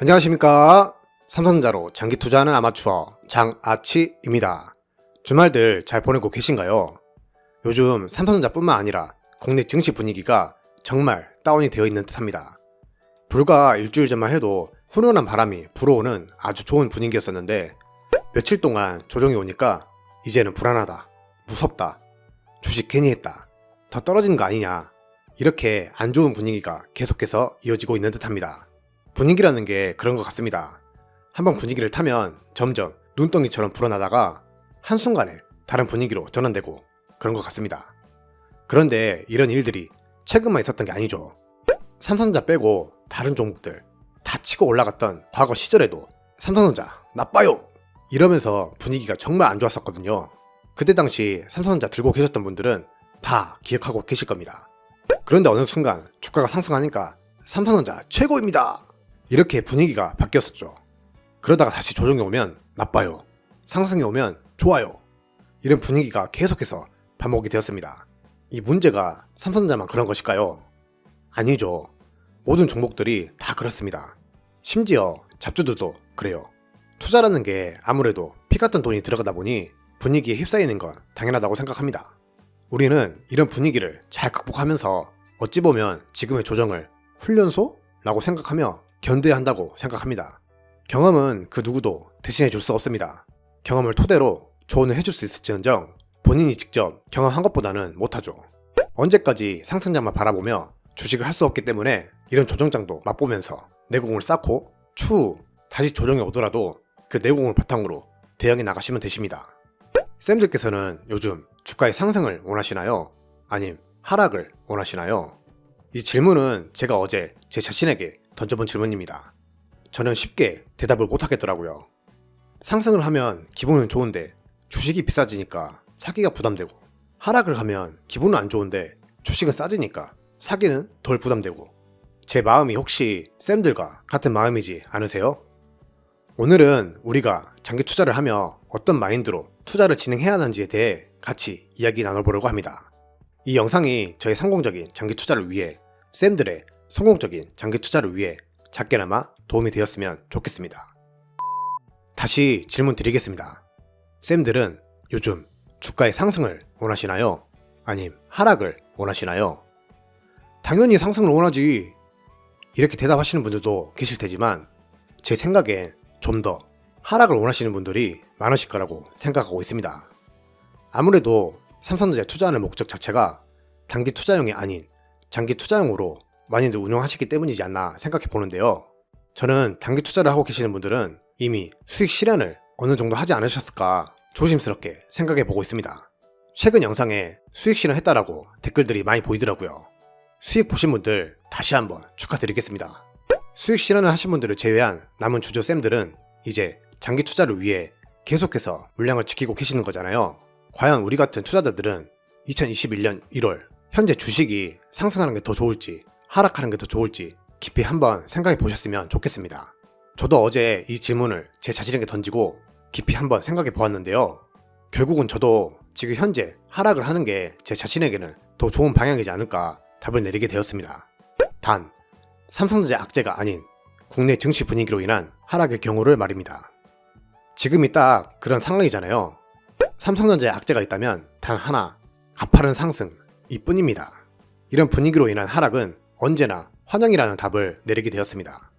안녕하십니까. 삼성전자로 장기 투자하는 아마추어 장아치입니다. 주말들 잘 보내고 계신가요? 요즘 삼성전자뿐만 아니라 국내 증시 분위기가 정말 다운이 되어 있는 듯합니다. 불과 일주일 전만 해도 훈훈한 바람이 불어오는 아주 좋은 분위기였었는데 며칠 동안 조정이 오니까 이제는 불안하다, 무섭다, 주식 괜히 했다, 더 떨어지는 거 아니냐, 이렇게 안 좋은 분위기가 계속해서 이어지고 있는 듯합니다. 분위기라는 게 그런 것 같습니다. 한번 분위기를 타면 점점 눈덩이처럼 불어나다가 한순간에 다른 분위기로 전환되고 그런 것 같습니다. 그런데 이런 일들이 최근만 있었던 게 아니죠. 삼성전자 빼고 다른 종목들 다 치고 올라갔던 과거 시절에도 삼성전자 나빠요! 이러면서 분위기가 정말 안 좋았었거든요. 그때 당시 삼성전자 들고 계셨던 분들은 다 기억하고 계실 겁니다. 그런데 어느 순간 주가가 상승하니까 삼성전자 최고입니다! 이렇게 분위기가 바뀌었었죠. 그러다가 다시 조정이 오면 나빠요, 상승이 오면 좋아요, 이런 분위기가 계속해서 반복이 되었습니다. 이 문제가 삼성전자만 그런 것일까요? 아니죠. 모든 종목들이 다 그렇습니다. 심지어 잡주들도 그래요. 투자라는 게 아무래도 피 같은 돈이 들어가다 보니 분위기에 휩싸이는 건 당연하다고 생각합니다. 우리는 이런 분위기를 잘 극복하면서 어찌 보면 지금의 조정을 훈련소라고 생각하며 견뎌야 한다고 생각합니다. 경험은 그 누구도 대신해 줄 수 없습니다. 경험을 토대로 조언을 해줄 수 있을지언정 본인이 직접 경험한 것보다는 못하죠. 언제까지 상승장만 바라보며 주식을 할 수 없기 때문에 이런 조정장도 맛보면서 내공을 쌓고 추후 다시 조정이 오더라도 그 내공을 바탕으로 대응해 나가시면 되십니다. 쌤들께서는 요즘 주가의 상승을 원하시나요? 아님 하락을 원하시나요? 이 질문은 제가 어제 제 자신에게 던져본 질문입니다. 저는 쉽게 대답을 못하겠더라고요. 상승을 하면 기분은 좋은데 주식이 비싸지니까 사기가 부담되고, 하락을 하면 기분은 안 좋은데 주식은 싸지니까 사기는 덜 부담되고, 제 마음이 혹시 쌤들과 같은 마음이지 않으세요? 오늘은 우리가 장기 투자를 하며 어떤 마인드로 투자를 진행해야 하는지에 대해 같이 이야기 나눠보려고 합니다. 이 영상이 저의 성공적인 장기 투자를 위해, 쌤들의 성공적인 장기 투자를 위해 작게나마 도움이 되었으면 좋겠습니다. 다시 질문 드리겠습니다. 쌤들은 요즘 주가의 상승을 원하시나요? 아님 하락을 원하시나요? 당연히 상승을 원하지, 이렇게 대답하시는 분들도 계실 테지만 제 생각엔 좀 더 하락을 원하시는 분들이 많으실 거라고 생각하고 있습니다. 아무래도 삼성전자에 투자하는 목적 자체가 단기 투자용이 아닌 장기 투자용으로 많이들 운영하시기 때문이지 않나 생각해 보는데요. 저는 단기 투자를 하고 계시는 분들은 이미 수익 실현을 어느 정도 하지 않으셨을까 조심스럽게 생각해 보고 있습니다. 최근 영상에 수익 실현했다라고 댓글들이 많이 보이더라고요. 수익 보신 분들 다시 한번 축하드리겠습니다. 수익 실현을 하신 분들을 제외한 남은 주주 쌤들은 이제 장기 투자를 위해 계속해서 물량을 지키고 계시는 거잖아요. 과연 우리 같은 투자자들은 2021년 1월 현재 주식이 상승하는 게 더 좋을지 하락하는 게 더 좋을지 깊이 한번 생각해 보셨으면 좋겠습니다. 저도 어제 이 질문을 제 자신에게 던지고 깊이 한번 생각해 보았는데요. 결국은 저도 지금 현재 하락을 하는 게 제 자신에게는 더 좋은 방향이지 않을까 답을 내리게 되었습니다. 단, 삼성전자의 악재가 아닌 국내 증시 분위기로 인한 하락의 경우를 말입니다. 지금이 딱 그런 상황이잖아요. 삼성전자의 악재가 있다면 단 하나, 가파른 상승 이뿐입니다. 이런 분위기로 인한 하락은 언제나 환영이라는 답을 내리게 되었습니다.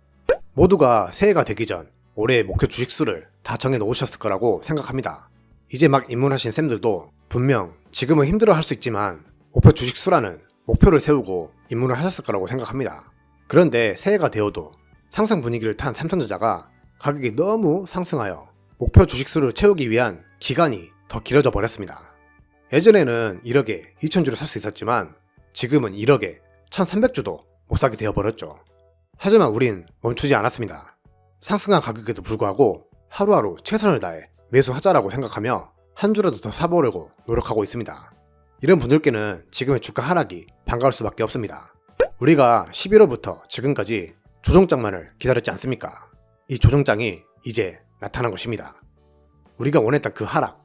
모두가 새해가 되기 전 올해의 목표 주식수를 다 정해 놓으셨을 거라고 생각합니다. 이제 막 입문하신 쌤들도 분명 지금은 힘들어 할 수 있지만 목표 주식수라는 목표를 세우고 입문을 하셨을 거라고 생각합니다. 그런데 새해가 되어도 상승 분위기를 탄 삼성전자가 가격이 너무 상승하여 목표 주식수를 채우기 위한 기간이 더 길어져 버렸습니다. 예전에는 1억에 2,000주를 살 수 있었지만 지금은 1억에 1,300주도 못 사게 되어버렸죠. 하지만 우린 멈추지 않았습니다. 상승한 가격에도 불구하고 하루하루 최선을 다해 매수하자라고 생각하며 한 주라도 더 사보려고 노력하고 있습니다. 이런 분들께는 지금의 주가 하락이 반가울 수밖에 없습니다. 우리가 11월부터 지금까지 조정장만을 기다렸지 않습니까? 이 조정장이 이제 나타난 것입니다. 우리가 원했던 그 하락,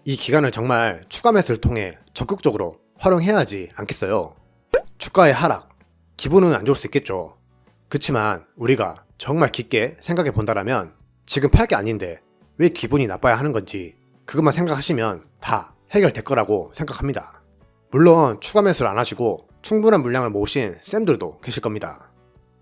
이 기간을 정말 추가 매수를 통해 적극적으로 활용해야 하지 않겠어요? 주가의 하락, 기분은 안 좋을 수 있겠죠. 그치만 우리가 정말 깊게 생각해 본다라면 지금 팔 게 아닌데 왜 기분이 나빠야 하는 건지 그것만 생각하시면 다 해결될 거라고 생각합니다. 물론 추가 매수를 안 하시고 충분한 물량을 모으신 쌤들도 계실 겁니다.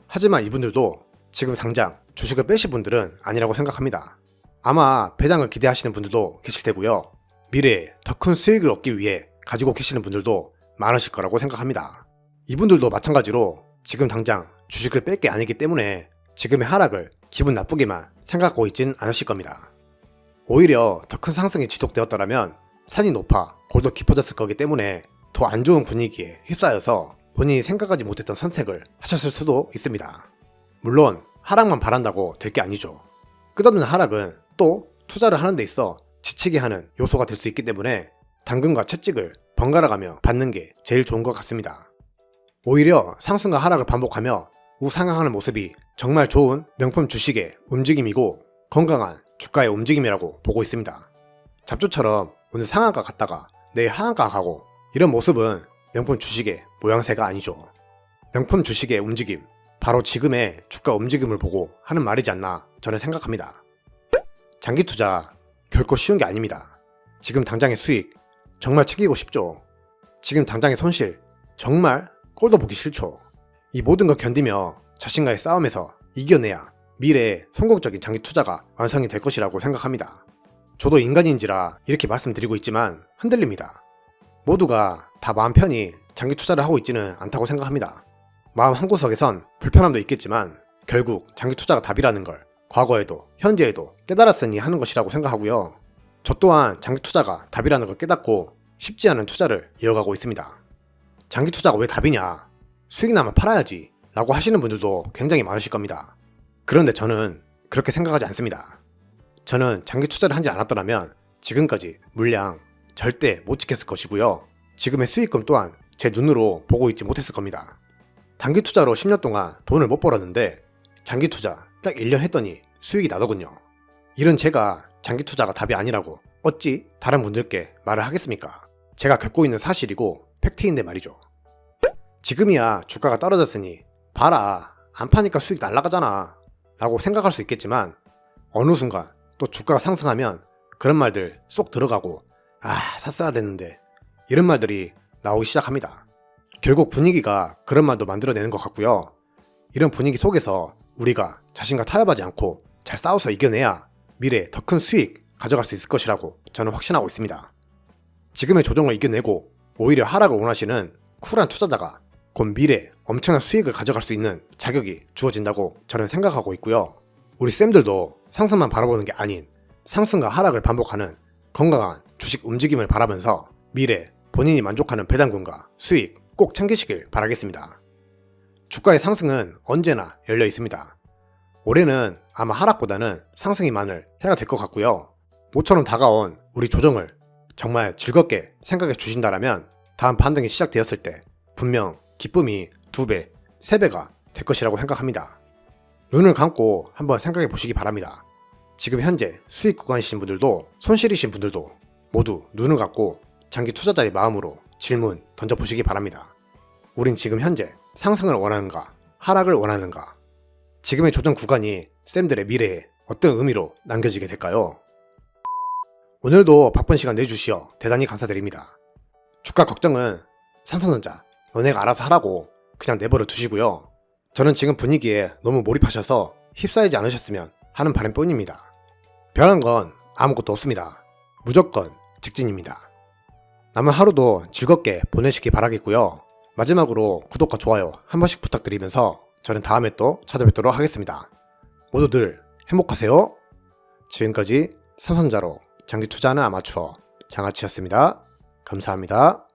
하지만 이분들도 지금 당장 주식을 빼실 분들은 아니라고 생각합니다. 아마 배당을 기대하시는 분들도 계실 테고요. 미래에 더 큰 수익을 얻기 위해 가지고 계시는 분들도 많으실 거라고 생각합니다. 이분들도 마찬가지로 지금 당장 주식을 뺄 게 아니기 때문에 지금의 하락을 기분 나쁘게만 생각하고 있진 않으실 겁니다. 오히려 더 큰 상승이 지속되었더라면 산이 높아 골도 깊어졌을 거기 때문에 더 안 좋은 분위기에 휩싸여서 본인이 생각하지 못했던 선택을 하셨을 수도 있습니다. 물론 하락만 바란다고 될 게 아니죠. 끝없는 하락은 또 투자를 하는 데 있어 지치게 하는 요소가 될 수 있기 때문에 당근과 채찍을 번갈아가며 받는 게 제일 좋은 것 같습니다. 오히려 상승과 하락을 반복하며 우상향하는 모습이 정말 좋은 명품 주식의 움직임이고 건강한 주가의 움직임이라고 보고 있습니다. 잡초처럼 오늘 상한가 갔다가 내일 하한가 가고 이런 모습은 명품 주식의 모양새가 아니죠. 명품 주식의 움직임, 바로 지금의 주가 움직임을 보고 하는 말이지 않나 저는 생각합니다. 장기 투자 결코 쉬운 게 아닙니다. 지금 당장의 수익 정말 챙기고 싶죠. 지금 당장의 손실 정말 꼴도 보기 싫죠. 이 모든 걸 견디며 자신과의 싸움에서 이겨내야 미래의 성공적인 장기 투자가 완성이 될 것이라고 생각합니다. 저도 인간인지라 이렇게 말씀드리고 있지만 흔들립니다. 모두가 다 마음 편히 장기 투자를 하고 있지는 않다고 생각합니다. 마음 한구석에선 불편함도 있겠지만 결국 장기 투자가 답이라는 걸 과거에도 현재에도 깨달았으니 하는 것이라고 생각하고요. 저 또한 장기 투자가 답이라는 걸 깨닫고 쉽지 않은 투자를 이어가고 있습니다. 장기 투자가 왜 답이냐? 수익 나면 팔아야지 라고 하시는 분들도 굉장히 많으실 겁니다. 그런데 저는 그렇게 생각하지 않습니다. 저는 장기 투자를 하지 않았더라면 지금까지 물량 절대 못 지켰을 것이고요. 지금의 수익금 또한 제 눈으로 보고 있지 못했을 겁니다. 단기 투자로 10년 동안 돈을 못 벌었는데 장기 투자 딱 1년 했더니 수익이 나더군요. 이런 제가 장기 투자가 답이 아니라고 어찌 다른 분들께 말을 하겠습니까? 제가 겪고 있는 사실이고 팩트인데 말이죠. 지금이야 주가가 떨어졌으니 봐라 안 파니까 수익 날라가잖아 라고 생각할 수 있겠지만 어느 순간 또 주가가 상승하면 그런 말들 쏙 들어가고 샀어야 됐는데 이런 말들이 나오기 시작합니다. 결국 분위기가 그런 말도 만들어내는 것 같고요. 이런 분위기 속에서 우리가 자신과 타협하지 않고 잘 싸워서 이겨내야 미래에 더 큰 수익 가져갈 수 있을 것이라고 저는 확신하고 있습니다. 지금의 조정을 이겨내고 오히려 하락을 원하시는 쿨한 투자자가 곧 미래에 엄청난 수익을 가져갈 수 있는 자격이 주어진다고 저는 생각하고 있고요. 우리 쌤들도 상승만 바라보는 게 아닌 상승과 하락을 반복하는 건강한 주식 움직임을 바라면서 미래에 본인이 만족하는 배당금과 수익 꼭 챙기시길 바라겠습니다. 주가의 상승은 언제나 열려 있습니다. 올해는 아마 하락보다는 상승이 많을 해가 될 것 같고요. 모처럼 다가온 우리 조정을 정말 즐겁게 생각해 주신다라면 다음 반등이 시작되었을 때 분명 기쁨이 2배, 3배가 될 것이라고 생각합니다. 눈을 감고 한번 생각해 보시기 바랍니다. 지금 현재 수익 구간이신 분들도 손실이신 분들도 모두 눈을 감고 장기 투자자의 마음으로 질문 던져보시기 바랍니다. 우린 지금 현재 상승을 원하는가, 하락을 원하는가? 지금의 조정 구간이 쌤들의 미래에 어떤 의미로 남겨지게 될까요? 오늘도 바쁜 시간 내주시어 대단히 감사드립니다. 주가 걱정은 삼성전자 너네가 알아서 하라고 그냥 내버려 두시고요. 저는 지금 분위기에 너무 몰입하셔서 휩싸이지 않으셨으면 하는 바람뿐입니다. 변한 건 아무것도 없습니다. 무조건 직진입니다. 남은 하루도 즐겁게 보내시기 바라겠고요. 마지막으로 구독과 좋아요 한 번씩 부탁드리면서 저는 다음에 또 찾아뵙도록 하겠습니다. 모두들 행복하세요. 지금까지 삼성전자로 장기 투자하는 아마추어 장아치였습니다. 감사합니다.